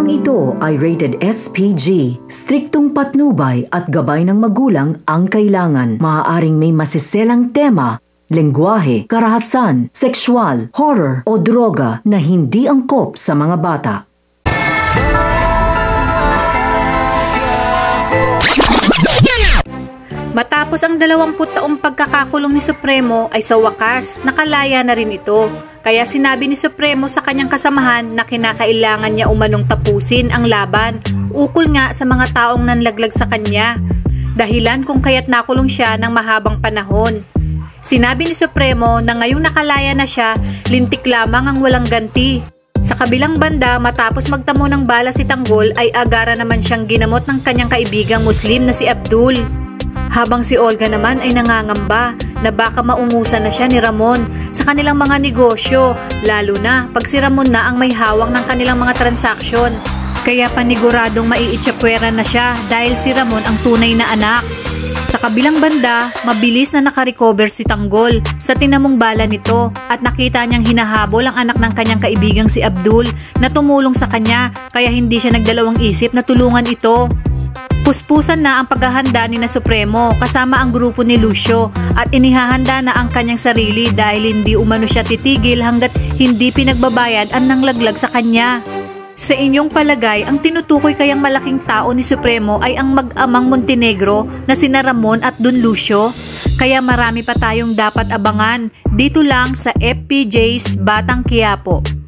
Programang ito ay rated SPG. Striktong patnubay at gabay ng magulang ang kailangan. Maaaring may masiselang tema, lengguwahe, karahasan, sexual, horror o droga na hindi angkop sa mga bata. Matapos ang 20 taong pagkakakulong ni Supremo ay sa wakas nakalaya na rin ito. Kaya sinabi ni Supremo sa kanyang kasamahan na kinakailangan niya umanong tapusin ang laban ukol nga sa mga taong nanlaglag sa kanya. Dahilan kung kaya't nakulong siya ng mahabang panahon. Sinabi ni Supremo na ngayong nakalaya na siya, lintik lamang ang walang ganti. Sa kabilang banda, matapos magtamo ng bala si Tanggol ay agara naman siyang ginamot ng kanyang kaibigang Muslim na si Abdul. Habang si Olga naman ay nangangamba na baka maungusan na siya ni Ramon sa kanilang mga negosyo, lalo na pag si Ramon na ang may hawak ng kanilang mga transaksyon. Kaya paniguradong maiitsapwera na siya dahil si Ramon ang tunay na anak. Sa kabilang banda, mabilis na nakarecover si Tanggol sa tinamong bala nito at nakita niyang hinahabol ang anak ng kanyang kaibigang si Abdul na tumulong sa kanya kaya hindi siya nagdalawang isip na tulungan ito. Puspusan na ang paghahanda ni na Supremo kasama ang grupo ni Lucio at inihahanda na ang kanyang sarili dahil hindi umano siya titigil hanggat hindi pinagbabayad ang nanglaglag sa kanya. Sa inyong palagay, ang tinutukoy kayang malaking tao ni Supremo ay ang mag-amang Montenegro na sina Ramon at Don Lucio? Kaya marami pa tayong dapat abangan dito lang sa FPJ's Batang Quiapo.